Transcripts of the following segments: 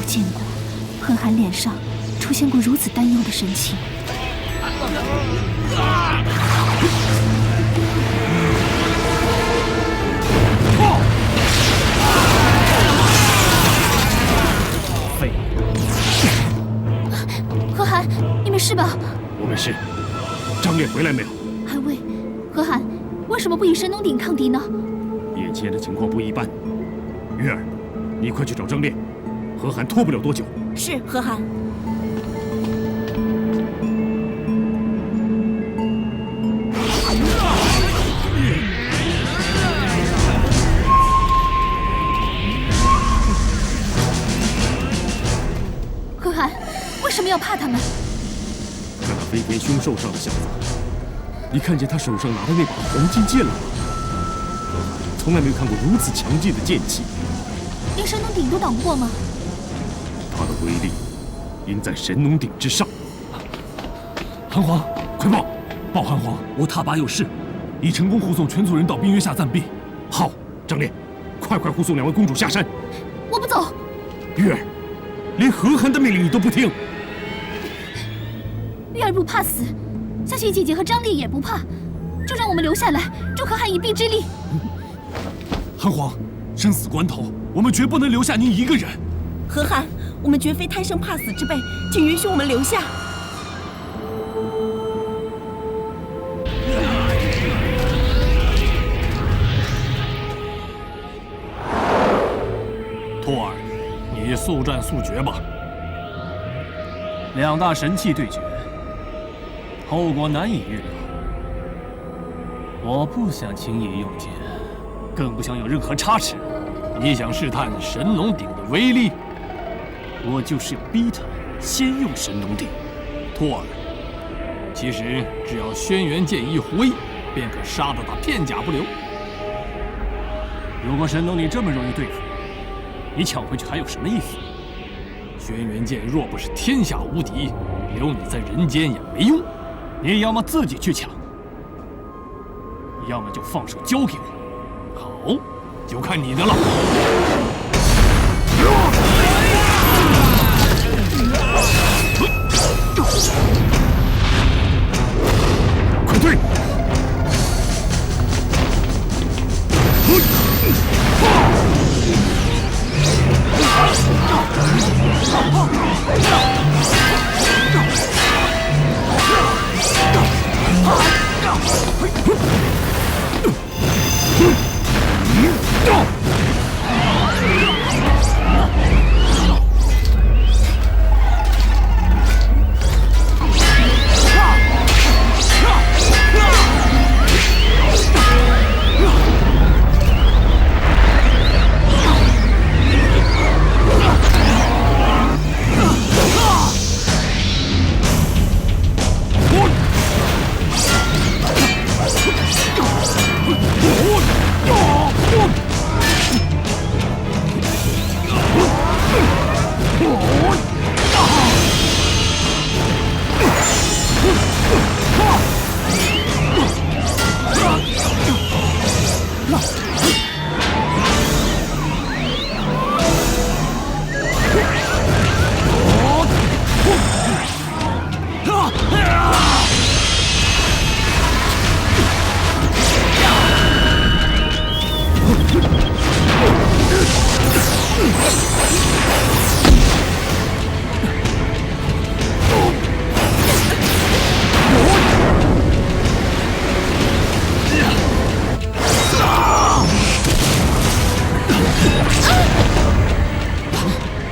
见过贺涵脸上出现过如此担忧的神情。废物！贺涵，你没事吧？我没事。张烈回来没有？还未。贺涵，为什么不以神农鼎抗敌呢？眼前的情况不一般。月儿，你快去找张烈，何涵拖不了多久。是，何涵。贺涵，为什么要怕他们？看那飞天凶兽上的小子，你看见他手上拿的那把黄金剑了吗？从来没有看过如此强劲的剑气，连神农鼎都挡不过吗？他的威力应在神农鼎之上。韩皇，快报！报韩皇，我踏拔有事，已成功护送全族人到冰渊下暂避。好，张烈，快护送2位公主下山。我不走。玉儿，连何涵的命令你都不听。玉儿不怕死，相信姐姐和张烈也不怕，就让我们留下来，助何涵一臂之力。韩皇，生死关头，我们绝不能留下您一个人。何涵，我们绝非贪生怕死之辈，请允许我们留下。托儿，你速战速决吧。2大神器对决，后果难以预料。我不想轻易用剑，更不想有任何差池。你想试探神农鼎的威力，我就是要逼他先用神农鼎。托儿，其实只要轩辕剑一挥，便可杀得他片甲不留。如果神农鼎这么容易对付，你抢回去还有什么意思？轩辕剑若不是天下无敌，留你在人间也没用。你要么自己去抢，要么就放手交给我。好，就看你的了。快退！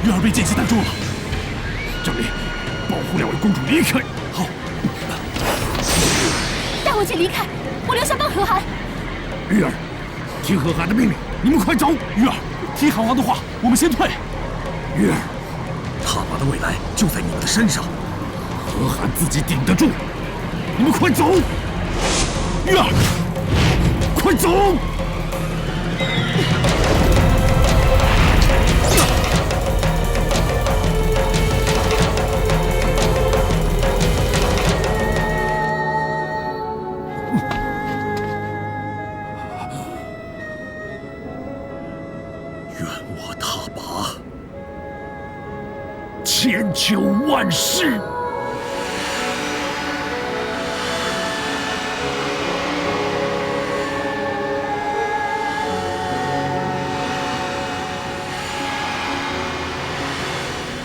玉儿被剑气挡住了。张烈，保护2位公主离开。好，带我姐离开，我留下帮何涵。玉儿，听何涵的命令，你们快走。玉儿，听韩王的话，我们先退。玉儿，踏拔的未来就在你们的身上，何涵自己顶得住，你们快走。玉儿，快走。愿我踏拔。求万世。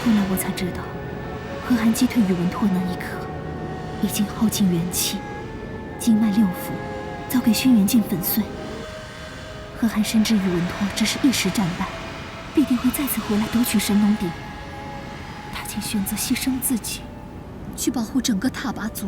后来我才知道，何寒击退宇文拓那一刻，已经耗尽元气，经脉六腑早给轩辕剑粉碎。何寒深知宇文拓只是一时战败，必定会再次回来夺取神农鼎。他竟选择牺牲自己，去保护整个踏拔族。